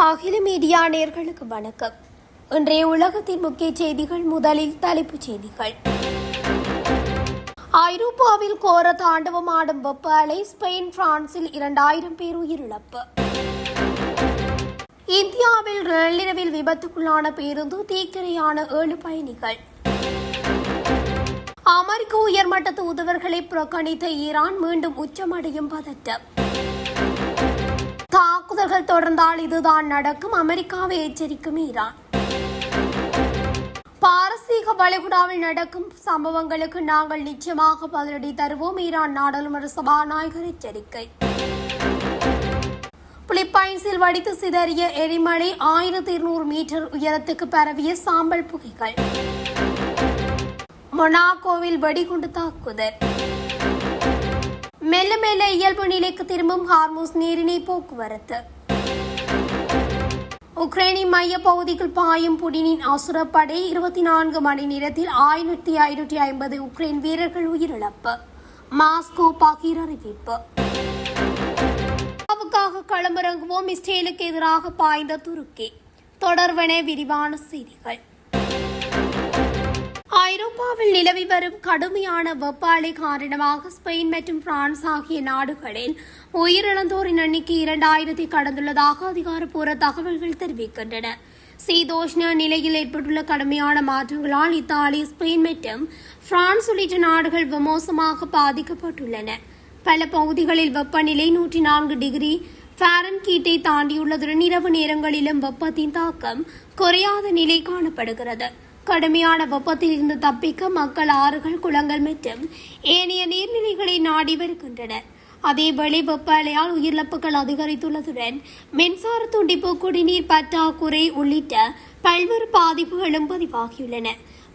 அகில மீடியா நேயர்களுக்கு வணக்கம். இன்றைய உலகத்தின் முக்கிய செய்திகள். முதலில் தலைப்புச் செய்திகள். ஐரோப்பாவில் கோர தாண்டவமாடும் வெப்ப அலை. ஸ்பெயின், பிரான்சில் 2000 பேர் உயிரிழப்பு. இந்தியாவில் நள்ளிரவில் விபத்துக்குள்ளான பேருந்து. தீக்கிரையான 7 பயணிகள். அமெரிக்க உயர்மட்ட தூதுவர்களை புறக்கணித்த ஈரான் மீண்டும் உச்சமடையும் பதட்டம். தாக்குதல்கள் தொடர்ந்தால் இதுதான் நடக்கும். அமெரிக்காவை எச்சரிக்கும் ஈரான். பாரசீக வளைகுடாவில் நடக்கும் சம்பவங்களுக்கு நாங்கள் நிச்சயமாக பதிலடி தருவோம். ஈரான் நாடாளுமன்ற சபாநாயகர் எச்சரிக்கை. பிலிப்பைன்ஸில் வடித்து சிதறிய எரிமலை. 1200 மீட்டர் உயரத்துக்கு பரவிய சாம்பல் புகைகள். மொனாக்கோவில் வெடிகுண்டு தாக்குதல். மெல்ல மெல்ல இயல்பு நிலைக்கு திரும்பும் ஹார்முஸ் நீரிணை போக்குவரத்து. உக்ரைனின் மைய பகுதிக்குள் பாயும் புடினின் அசுரப்படை. 24 மணி நேரத்தில் 1550 உக்ரைன் வீரர்கள் உயிரிழப்பு. மாஸ்கோ பகீர் அறிவிப்பு. களமிறங்குவோம். இஸ்ரேலுக்கு எதிராக பாய்ந்த துருக்கி. தொடர்வன விரிவான செய்திகள். ஐரோப்பாவில் நிலவி வரும் கடுமையான வெப்ப அலை காரணமாக ஸ்பெயின் மற்றும் பிரான்ஸ் ஆகிய நாடுகளில் உயிரிழந்தோரின் எண்ணிக்கை 2000 கடந்துள்ளதாக அதிகாரப்பூர்வ தகவல்கள் தெரிவிக்கின்றன. சீதோஷ்ண நிலையில் ஏற்பட்டுள்ள கடுமையான மாற்றங்களால் இத்தாலி, ஸ்பெயின் மற்றும் பிரான்ஸ் உள்ளிட்ட நாடுகள் மோசமாக பாதிக்கப்பட்டுள்ளன. பல பகுதிகளில் வெப்பநிலை 104 டிகிரி ஃபாரன்ஹீட்டை தாண்டியுள்ளதுடன் இரவு நேரங்களிலும் வெப்பத்தின் தாக்கம் குறையாத நிலை காணப்படுகிறது. கடுமையான வெப்பத்தில் இருந்து தப்பிக்க மக்கள் ஆறுகள், குளங்கள் மற்றும் ஏனைய நீர்நிலைகளை நாடி வருகின்றனர். அதேவேளை வெப்ப அலையால் உயிரிழப்புகள் அதிகரித்துள்ளதுடன் மின்சார துண்டிப்பு, குடிநீர் பற்றாக்குறை உள்ளிட்ட பல்வேறு பாதிப்புகளும் பதிவாகியுள்ளன.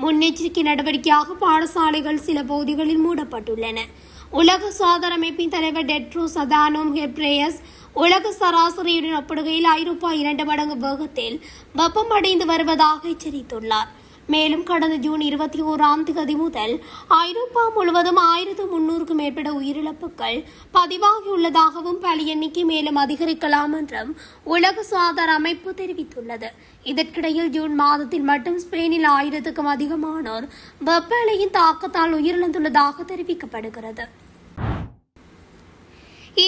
முன்னெச்சரிக்கை நடவடிக்கையாக பாடசாலைகள் சில பகுதிகளில் மூடப்பட்டுள்ளன. உலக சுகாதார அமைப்பின் தலைவர் டெட்ரோஸ் அதானோம் கெப்ரேயஸ் உலக சராசரியுடன் ஒப்பிடுகையில் ஐரோப்பா 2 மடங்கு வேகத்தில் வெப்பமடைந்து வருவதாக எச்சரித்துள்ளார். மேலும் கடந்த ஜூன் 21ஆம் தேதி முதல் ஐரோப்பா முழுவதும் 1300க்கும் மேற்பட்ட உயிரிழப்புகள் பதிவாகியுள்ளதாகவும் பல எண்ணிக்கை மேலும் அதிகரிக்கலாம் என்றும் உலக சுகாதார அமைப்பு தெரிவித்துள்ளது. இதற்கிடையில் ஜூன் மாதத்தில் மட்டும் ஸ்பெயினில் 1000க்கும் அதிகமானோர் வெப்ப அலையின் தாக்கத்தால் உயிரிழந்துள்ளதாக தெரிவிக்கப்படுகிறது.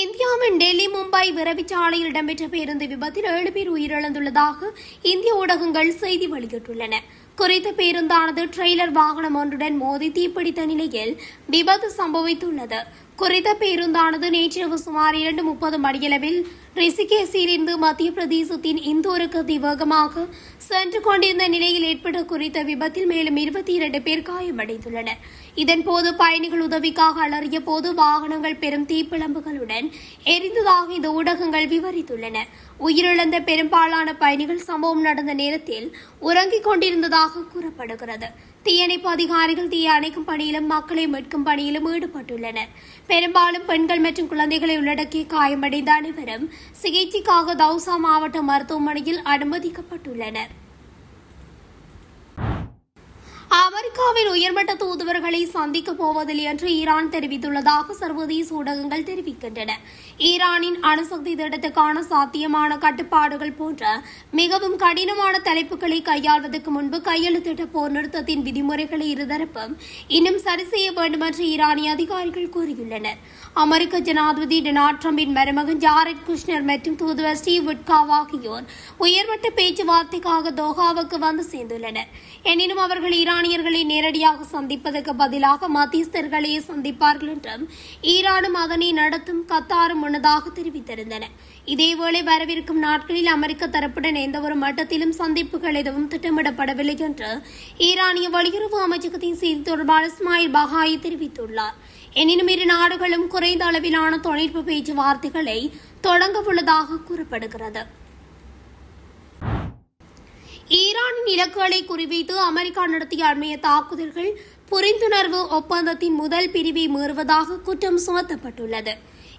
இந்தியாவின் டெல்லி மும்பை விரைவுச்சாலையில் இடம்பெற்ற பேருந்து விபத்தில் 7 பேர் உயிரிழந்துள்ளதாக இந்திய ஊடகங்கள் செய்தி வெளியிட்டுள்ளன. குறித்த பேருந்தானது ட்ரெய்லர் வாகனம் ஒன்றுடன் மோதி தீப்பிடித்த நிலையில் விபத்து சம்பவித்துள்ளது. குறித்த பேருந்தானது நேற்றிரவு சுமார் 2:30 மணியளவில் ரிஷிகேஷிலிருந்து மத்திய பிரதேசத்தின் இந்தூருக்கு அதிவேகமாக சென்று கொண்டிருந்த நிலையில் ஏற்பட்ட குறித்த விபத்தில் மேலும் 22 பேர் காயமடைந்துள்ளனர். இதன்போது பயணிகள் உதவிக்காக அலறிய போது வாகனங்கள் பெரும் தீப்பிழம்புகளுடன் எரிந்ததாக இந்த ஊடகங்கள் விவரித்துள்ளன. உயிரிழந்த பெரும்பாலான பயணிகள் சம்பவம் நடந்த நேரத்தில் உறங்கிக் கொண்டிருந்ததாக கூறப்படுகிறது. தீயணைப்பு அதிகாரிகள் தீயை அணைக்கும் பணியிலும் மக்களை மீட்கும் பணியிலும் ஈடுபட்டுள்ளனர். பெரும்பாலும் பெண்கள் மற்றும் குழந்தைகளை உள்ளடக்கிய காயமடைந்த அனைவரும் சிகிச்சைக்காக தௌசா மாவட்ட மருத்துவமனையில் அனுமதிக்கப்பட்டுள்ளனர். அமெரிக்காவின் உயர்மட்ட தூதுவர்களை சந்திக்கப் போவதில்லை என்று ஈரான் தெரிவித்துள்ளதாக சர்வதேச ஊடகங்கள் தெரிவிக்கின்றன. ஈரானின் அணுசக்தி திட்டத்துக்கான சாத்தியமான கட்டுப்பாடுகள் போன்ற மிகவும் கடினமான தலைப்புகளை கையாள்வதற்கு முன்பு கையெழுத்திட்ட போர் நிறுத்தத்தின் விதிமுறைகளை இருதரப்பும் இன்னும் சரி செய்ய வேண்டும் என்று ஈரானிய அதிகாரிகள் கூறியுள்ளனர். அமெரிக்க ஜனாதிபதி டொனால்ட் டிரம்பின் மருமகன் ஜாரெட் குஷ்னர் மற்றும் தூதுவர் ஸ்டீவ் விட்காவ் ஆகியோர் உயர்மட்ட பேச்சுவார்த்தைக்காக தோஹாவுக்கு வந்து சேர்ந்துள்ளனர். எனினும் அவர்கள் ஈரானியர்களை நேரடியாக சந்திப்பதற்கு பதிலாக மத்தியஸ்தர்களையே சந்திப்பார்கள் என்றும் ஈரானும் அதனை நடத்தும் கத்தாரும் முன்னதாக தெரிவித்திருந்தன. இதேவேளை வரவிருக்கும் நாட்களில் அமெரிக்க தரப்புடன் எந்தவொரு மட்டத்திலும் சந்திப்புகள் எதுவும் திட்டமிடப்படவில்லை என்று ஈரானிய வெளியுறவு அமைச்சகத்தின் செய்தி தொடர்பாளர் இஸ்மாயில் பகாயி தெரிவித்துள்ளார். எனினும் இரு நாடுகளும் குறைந்த அளவிலான தொழில்நுட்ப பேச்சுவார்த்தைகளை தொடங்க உள்ளதாக கூறப்படுகிறது. ஈரானின் இலக்குகளை குறிவைத்து அமெரிக்கா நடத்திய அண்மைய தாக்குதல்கள் புரிந்துணர்வு ஒப்பந்தத்தின் முதல் பிரிவை மீறுவதாக குற்றம் சுமத்தப்பட்டுள்ளது.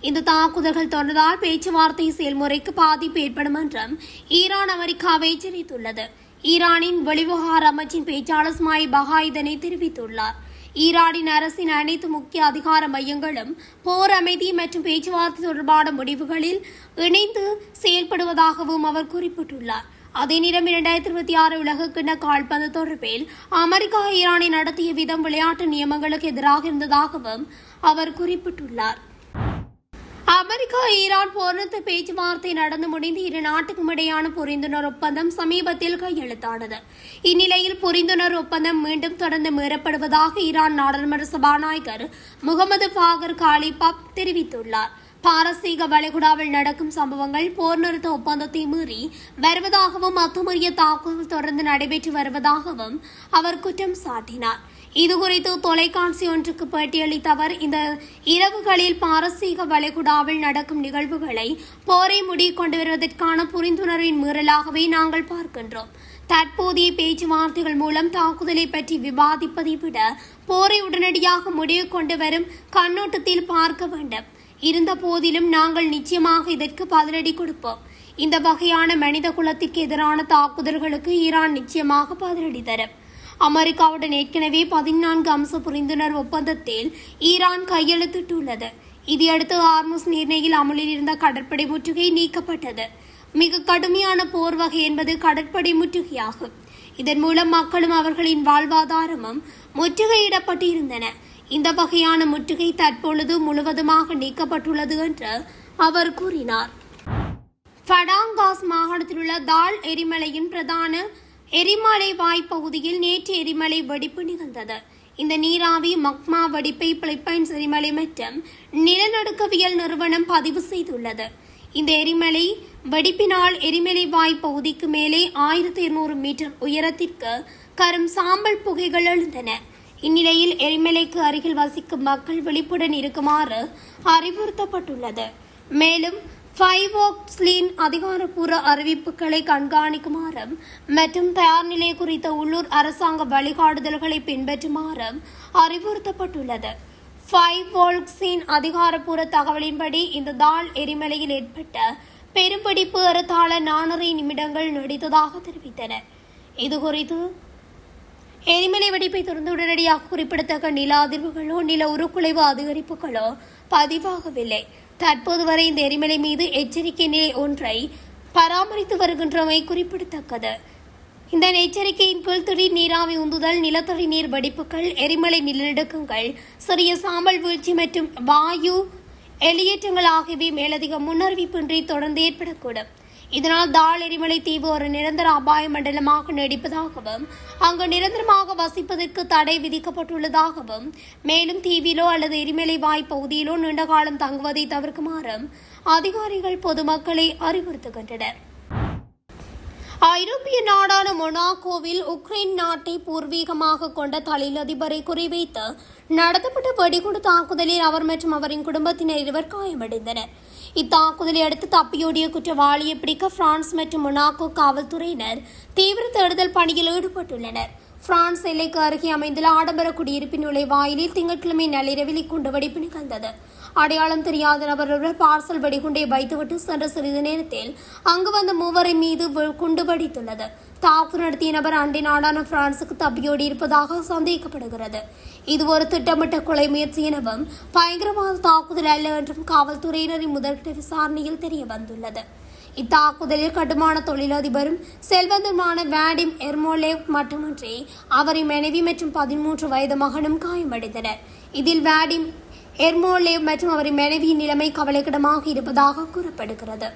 இந்த தாக்குதல்கள் தொடர்ந்தால் பேச்சுவார்த்தை செயல்முறைக்கு பாதிப்பு ஏற்படும் என்றும் ஈரான் அமெரிக்காவை எச்சரித்துள்ளது. ஈரானின் வெளிவிவகார அமைச்சின் பேச்சாளர் இஸ்மாயில் பகாய் இதனை தெரிவித்துள்ளார். ஈரானின் அரசின் அனைத்து முக்கிய அதிகார மையங்களும் போர் அமைதி மற்றும் பேச்சுவார்த்தை தொடர்பான முடிவுகளில் இணைந்து செயல்படுவதாகவும் அவர் குறிப்பிட்டுள்ளார். அதே நேரம் 2026 உலகக்கிண்ண கால்பந்து தொடர்பில் அமெரிக்கா ஈரானை நடத்திய விதம் விளையாட்டு நியமங்களுக்கு எதிராக இருந்ததாகவும் அவர் குறிப்பிட்டுள்ளார். அமெரிக்கா ஈரான் போர் நிறுத்த பேச்சுவார்த்தை நடந்து முடிந்து இரு நாட்டுக்கும் இடையான புரிந்துணர்வு ஒப்பந்தம் சமீபத்தில் கையெழுத்தானது. இந்நிலையில் புரிந்துணர்வு ஒப்பந்தம் மீண்டும் தொடர்ந்து மீறப்படுவதாக ஈரான் நாடாளுமன்ற சபாநாயகர் முகமது பாகர் காலிபாப் தெரிவித்துள்ளார். பாரசீக வளைகுடாவில் நடக்கும் சம்பவங்கள் போர் நிறுத்த ஒப்பந்தத்தை மீறி வருவதாகவும் அத்துமீறிய தாக்குதல் தொடர்ந்து நடைபெற்று வருவதாகவும் அவர் குற்றம் சாட்டினார். இதுகுறித்து தொலைக்காட்சி ஒன்றுக்கு பேட்டியளித்த அவர், இந்த இரவுகளில் பாரசீக வளைகுடாவில் நடக்கும் நிகழ்வுகளை போரை முடிவு கொண்டு வருவதற்கான புரிந்துணர்வின் மீறலாகவே நாங்கள் பார்க்கின்றோம். தற்போதைய பேச்சுவார்த்தைகள் மூலம் தாக்குதலை பற்றி விவாதிப்பதை விட போரை உடனடியாக முடிவு கொண்டு வரும் கண்ணோட்டத்தில் பார்க்க வேண்டும். இருந்த போதிலும் நாங்கள் நிச்சயமாக இதற்கு பதிலடி கொடுப்போம். இந்த வகையான மனித குலத்திற்கு எதிரான தாக்குதல்களுக்கு ஈரான் நிச்சயமாக பதிலடி தரும். அமெரிக்காவுடன் ஏற்கனவே 14 அம்ச புரிந்துணர்வு ஒப்பந்தத்தில் ஈரான் கையெழுத்திட்டுள்ளது. இதையடுத்து ஹார்முஸ் நீர்நிலையில் அமலில் இருந்த கடற்படை முற்றுகை நீக்கப்பட்டது. மிக கடுமையான போர் வகை என்பது கடற்படை முற்றுகையாகும். இதன் மூலம் மக்களும் அவர்களின் வாழ்வாதாரமும் முற்றுகையிடப்பட்டு இருந்தன. இந்த வகையான முற்றுகை தற்பொழுது முழுவதுமாக நீக்கப்பட்டுள்ளது என்று அவர் கூறினார். ஃபடாங்காஸ் மாகாணத்தில் உள்ள தால் எரிமலையின் பிரதான எரிமலை வாய்ப்பகுதியில் நேற்று எரிமலை வெடிப்பு நிகழ்ந்தது. இந்த நீராவி மக்மா வெடிப்பை பிலிப்பைன்ஸ் எரிமலை மற்றும் நிலநடுக்கவியல் நிறுவனம் பதிவு செய்துள்ளது. இந்த எரிமலை வெடிப்பினால் எரிமலை வாய்ப்பகுதிக்கு மேலே 1200 மீட்டர் உயரத்திற்கு கரும் சாம்பல் புகைகள் எழுந்தன. இந்நிலையில் எரிமலைக்கு அருகில் வசிக்கும் மக்கள் விழிப்புடன் இருக்குமாறு அறிவுறுத்தப்பட்டுள்ளது. மேலும் ஃபைவோக்ஸ்லின் அதிகாரப்பூர்வ அறிவிப்புகளை கண்காணிக்குமாறும் மற்றும் தயார் நிலை குறித்த உள்ளூர் அரசாங்க வழிகாட்டுதல்களை பின்பற்றுமாறும் அறிவுறுத்தப்பட்டுள்ளது. ஃபைவோக்ஸின் அதிகாரப்பூர்வ தகவலின்படி இந்த தால் எரிமலையில் ஏற்பட்ட பெரும்பிடிப்பு ஏறத்தாழ 4.5 நிமிடங்கள் நீடித்ததாக தெரிவித்தனர். இதுகுறித்து எரிமலை வெடிப்பை தொடர்ந்து உடனடியாக குறிப்பிடத்தக்க நில அதிர்வுகளோ நில உருக்குலைவு அதிகரிப்புகளோ பதிவாகவில்லை. தற்போது வரை இந்த எரிமலை மீது எச்சரிக்கை நிலை ஒன்றை பராமரித்து வருகின்றமை குறிப்பிடத்தக்கது. இந்த எச்சரிக்கையின் கீழ் திடீர் நீராவி உந்துதல், நிலத்தடி நீர் வெடிப்புகள், எரிமலை நிலநடுக்கங்கள், சிறிய சாம்பல் வீழ்ச்சி மற்றும் வாயு வெளியேற்றங்கள் ஆகியவை மேலதிக முன்னறிவிப்பின்றி தொடர்ந்து ஏற்படக்கூடும். இதனால் தால் எரிமலை தீவு ஒரு நிரந்தர அபாய மண்டலமாக நீடிப்பதாகவும் அங்கு நிரந்தரமாக வசிப்பதற்கு தடை விதிக்கப்பட்டுள்ளதாகவும் மேலும் தீவிலோ அல்லது எரிமலை வாய்ப்பகுதியிலோ நீண்ட காலம் தங்குவதை தவிர்க்குமாறும் அதிகாரிகள் பொதுமக்களை அறிவுறுத்துகின்றனர். ஐரோப்பிய நாடான மொனாக்கோவில் உக்ரைன் நாட்டை பூர்வீகமாக கொண்ட தொழிலதிபரை குறிவைத்து நடத்தப்பட்ட வெடிகுண்டு தாக்குதலில் அவர் மற்றும் அவரின் குடும்பத்தினர் 2 காயமடைந்தனர். இத்தாக்குதலை அடுத்து தப்பியோடிய குற்றவாளியை பிடிக்க பிரான்ஸ் மற்றும் மொனாக்கோ காவல்துறையினர் தீவிர தேடுதல் பணியில் ஈடுபட்டுள்ளனர். பிரான்ஸ் எல்லைக்கு அருகே அமைந்துள்ள ஆடம்பர குடியிருப்பின் நுழைவாயிலில் திங்கட்கிழமை நள்ளிரவில் இக்குண்டு வெடிப்பு நிகழ்ந்தது. அடையாளம் தெரியாத நபர் ஒருவர் பார்சல் வெடிகுண்டை வைத்துவிட்டு சென்ற சிறிது நேரத்தில் அங்கு வந்த 3 மீது குண்டு வெடித்துள்ளது. தாக்குதல் நடத்திய நபர் அண்டை நாடான பிரான்சுக்கு தப்பியோடி இருப்பதாக சந்தேகிக்கப்படுகிறது. இது ஒரு திட்டமிட்ட கொலை முயற்சி எனவும் பயங்கரவாத தாக்குதல் அல்ல என்றும் காவல்துறையினரின் முதற்கட்ட விசாரணையில் தெரிய வந்துள்ளது. இத்தாக்குதலில் கட்டுமான தொழிலதிபரும் செல்வந்தருமான வாடிம் எர்மோலேவ் மட்டுமின்றி அவரின் மனைவி மற்றும் 13 வயது மகனும் காயமடைந்தனர். இதில் வாடிம் எர்மோலேவ் மற்றும் அவரின் மனைவியின் நிலைமை கவலைக்கிடமாக இருப்பதாக கூறப்படுகிறது.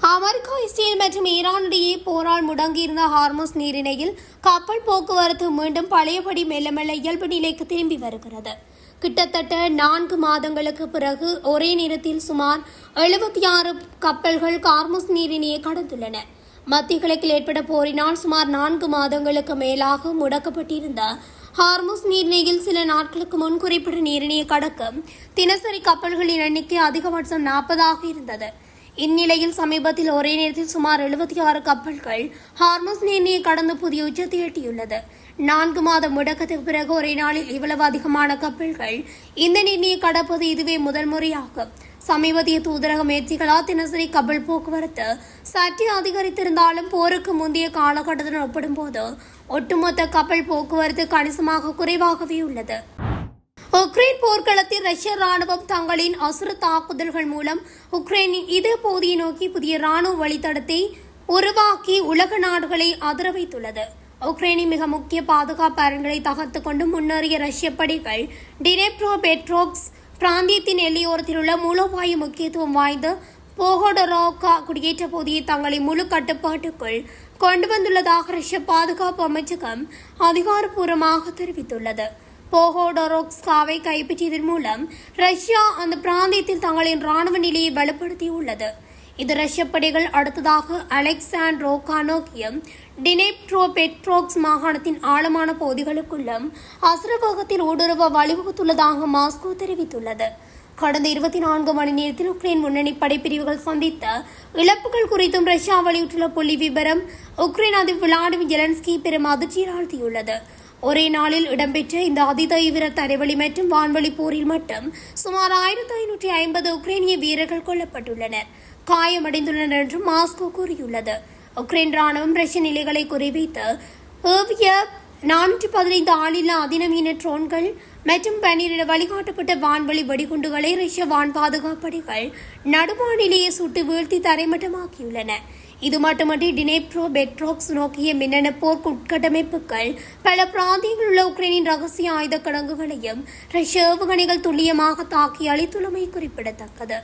அமெரிக்கா, இஸ்ரேல் மற்றும் ஈரான் இடையே போரால் முடங்கியிருந்த ஹார்முஸ் நீரிணையில் கப்பல் போக்குவரத்து மீண்டும் பழையபடி மெல்ல மெல்ல இயல்பு நிலைக்கு திரும்பி வருகிறது. கிட்டத்தட்ட 4 மாதங்களுக்கு பிறகு ஒரே நேரத்தில் சுமார் 76 கப்பல்கள் ஹார்முஸ் நீரிணையை கடந்துள்ளன. மத்திய கிழக்கில் ஏற்பட்ட போரினால் சுமார் 4 மாதங்களுக்கு மேலாக முடக்கப்பட்டிருந்த ஹார்முஸ் நீரிணையில் சில நாட்களுக்கு முன் குறிப்பிட்ட நீரிணையை கடக்கும் தினசரி கப்பல்களின் எண்ணிக்கை அதிகபட்சம் 40 இருந்தது. இந்நிலையில் சமீபத்தில் ஒரே நேரத்தில் சுமார் 76 கப்பல்கள் ஹார்முஸ் நீரிணையை கடந்து புதிய உச்சத்தை எட்டியுள்ளது. 4 மாத முடக்கத்துக்கு பிறகு ஒரே நாளில் இவ்வளவு அதிகமான கப்பல்கள் இந்த நீரிணையை கடப்பது இதுவே முதல் முறையாகும். சமீபத்திய தூதரக முயற்சிகளால் தினசரி கப்பல் போக்குவரத்து சற்று அதிகரித்திருந்தாலும் போருக்கு முந்தைய காலகட்டத்துடன் ஒப்பிடும்போது ஒட்டுமொத்த கப்பல் போக்குவரத்து கணிசமாக குறைவாகவே உள்ளது. உக்ரைன் போர்க்களத்தில் ரஷ்ய ராணுவம் தங்களின் அசுர தாக்குதல்கள் மூலம் உக்ரைனின் இதே பகுதியை நோக்கி புதிய ராணுவ வழித்தடத்தை உருவாக்கி உலக நாடுகளை அதிர வைத்துள்ளது. உக்ரைனின் மிக முக்கிய பாதுகாப்பு அரண்களை தகர்த்து கொண்டு முன்னேறிய ரஷ்ய படைகள் டினெப்ரோ பெட்ரோவ்ஸ்க் பிராந்தியத்தின் எல்லையோரத்தில் உள்ள மூலோபாய முக்கியத்துவம் வாய்ந்த போகோடரோவ்கா குடியேற்ற பகுதியை தங்களை முழு கட்டுப்பாட்டுக்குள் கொண்டு வந்துள்ளதாக ரஷ்ய பாதுகாப்பு அமைச்சகம் அதிகாரப்பூர்வமாக தெரிவித்துள்ளது. போகோடரோவ்ஸ்காவை கைப்பற்றியதன் மூலம் ரஷ்யா அந்த பிராந்தியத்தில் தங்களின் ராணுவ நிலையை வலுப்படுத்தியுள்ளது. இது ரஷ்ய படைகள் அடுத்ததாக அலெக்சாண்ட்ரோவ்கா நோக்கியும் டினெப்ரோ பெட்ரோவ்ஸ்க் மாகாணத்தின் ஆழமான பகுதிகளுக்குள்ளும் அசுரவேகத்தில் ஊடுருவ வழிவகுத்துள்ளதாக மாஸ்கோ தெரிவித்துள்ளது. கடந்த 24 மணி நேரத்தில் உக்ரைன் முன்னணி படைப்பிரிவுகள் சந்தித்த இழப்புகள் குறித்தும் ரஷ்யா வெளியிட்டுள்ள புள்ளி விபரம் உக்ரைன் அதிபர் விளாடிமிர் ஜெலன்ஸ்கி பெரும் அதிர்ச்சியில் ஆழ்த்தியுள்ளது. ஒரே நாளில் இடம்பெற்ற இந்த அதிதீவிர தரைவழி மற்றும் வான்வழி போரில் மட்டும் சுமார் 1550 உக்ரைனிய வீரர்கள் கொல்லப்பட்டுள்ளனர், காயமடைந்துள்ளனர் என்று மாஸ்கோ கூறியுள்ளது. உக்ரைன் ராணுவம் ரஷ்ய நிலைகளை குறிவைத்து ஏவிய 415 ஆளில்லா அதிநவீன ட்ரோன்கள் மற்றும் 12 வழிகாட்டப்பட்ட வான்வழி வெடிகுண்டுகளை ரஷ்ய வான் பாதுகாப்பு படைகள் நடுவானிலேயே சுட்டு வீழ்த்தி தரைமட்டமாக்கியுள்ளன. இது மட்டுமன்றி டினெப்ரோ பெட்ரோவ்ஸ்க் நோக்கிய மின்னணு போர் உட்கட்டமைப்புகள் பல பிராந்தியங்களில் உள்ள உக்ரைனின் ரகசிய ஆயுத கிடங்குகளையும் ரஷ்ய ஏவுகணைகள் துல்லியமாக தாக்கி அளித்துள்ளமை குறிப்பிடத்தக்கது.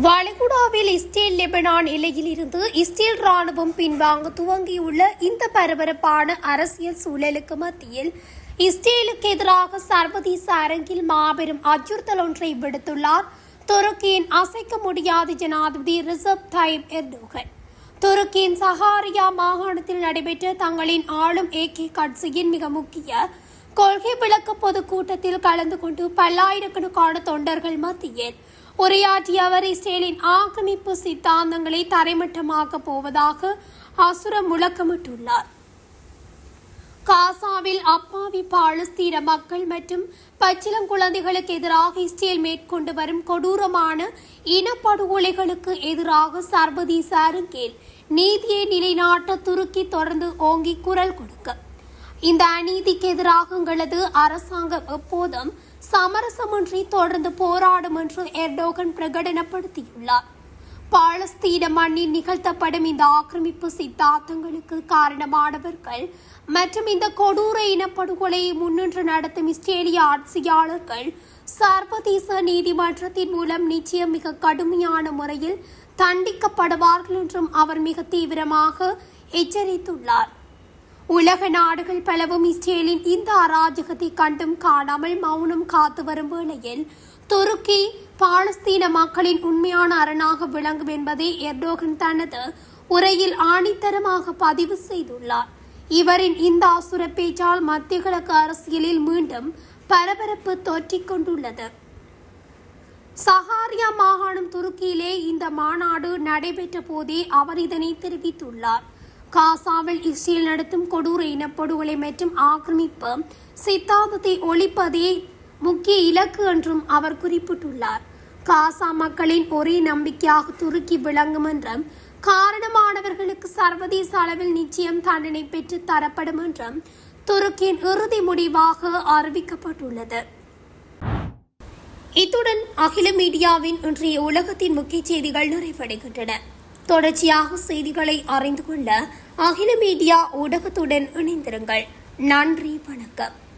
வளைகுடாவில் இஸ்ரேல் லெபனான் எல்லையில் இருந்து இஸ்ரேல் ராணுவம் பின்வாங்க துவங்கியுள்ள இந்த பரபரப்பான அரசியல் சூழலுக்கு மத்தியில் இஸ்ரேலுக்கு எதிராக சர்வதேச அரங்கில் மாபெரும் அச்சுறுத்தல் ஒன்றை விடுத்துள்ளார் துருக்கியின் அசைக்க முடியாத ஜனாதிபதி ரிசப் தாயிப் எர்டோகன். துருக்கியின் சஹாரியா மாகாணத்தில் நடைபெற்ற தங்களின் ஆளும் ஏகே கட்சியின் மிக முக்கிய கொள்கை விளக்க பொதுக்கூட்டத்தில் கலந்து கொண்டு பல்லாயிரக்கணக்கான தொண்டர்கள் மத்தியில் உரையாற்றிய அவர் இஸ்ரேலின் ஆக்கிரமிப்பு சித்தாந்தங்களை தரைமட்டமாக்கப் போவதாக அசுர முழக்கமிட்டுள்ளார். காசாவில் அப்பாவி பாலஸ்தீன மக்கள் மற்றும் பச்சிளங்குழந்தைகளுக்கு எதிராக இஸ்ரேல் மேற்கொண்டு வரும் கொடூரமான இனப்படுகொலைகளுக்கு எதிராக சர்வதேச அரங்கில் நீதியை நிலைநாட்ட துருக்கி தொடர்ந்து ஓங்கி குரல் கொடுக்க இந்த அநீதிக்கு எதிராக எங்களது அரசாங்கம் எப்போதும் சமரசமின்றி தொடர்ந்து போராடும் என்று எர்டோகன் பிரகடனப்படுத்தியுள்ளார். பாலஸ்தீன மண்ணில் நிகழ்த்தப்படும் இந்த ஆக்கிரமிப்பு சித்தாந்தங்களுக்கு காரணமானவர்கள் மற்றும் இந்த கொடூர இனப்படுகொலையை முன்னின்று நடத்தும் இஸ்ரேலிய ஆட்சியாளர்கள் சர்வதேச நீதிமன்றத்தின் மூலம் நிச்சயம் மிக கடுமையான முறையில் தண்டிக்கப்படுவார்கள் என்றும் அவர் மிக தீவிரமாக எச்சரித்துள்ளார். உலக நாடுகள் பலவும் இஸ்ரேலின் இந்த அராஜகத்தை கண்டும் காணாமல் மௌனம் காத்து வரும் வேளையில் துருக்கி பாலஸ்தீன மக்களின் உண்மையான அரணாக விளங்கும் என்பதை எர்டோகன் தனது உரையில் ஆணித்தரமாக பதிவு செய்துள்ளார். இவரின் இந்த அசுர பேச்சால் மத்திய கிழக்கு அரசியலில் மீண்டும் பரபரப்பு தொற்றிக் கொண்டுள்ளது. சஹாரியா மாகாணம் துருக்கியிலே இந்த மாநாடு நடைபெற்ற போதே அவர் இதனை தெரிவித்துள்ளார். காசாவில் இஸ்ரேல் நடத்தும் கொடூர இனப்படுகொலை மற்றும் ஆக்கிரமிப்பு சித்தாந்தத்தை ஒழிப்பதே முக்கிய இலக்கு என்றும் அவர் குறிப்பிட்டுள்ளார். காசா மக்களின் ஒரே நம்பிக்கையாக துருக்கி விளங்கும் என்றும் காரணமானவர்களுக்கு சர்வதேச அளவில் நிச்சயம் தண்டனை பெற்று தரப்படும் என்றும் துருக்கியின் இறுதி முடிவாக அறிவிக்கப்பட்டுள்ளது. இத்துடன் அகில மீடியாவின் இன்றைய உலகத்தின் முக்கிய செய்திகள் நிறைவடைகின்றன. தொடர்ச்சியாக செய்திகளை அறிந்து கொள்ள அகில மீடியா ஊடகத்துடன் இணைந்திருங்கள். நன்றி, வணக்கம்.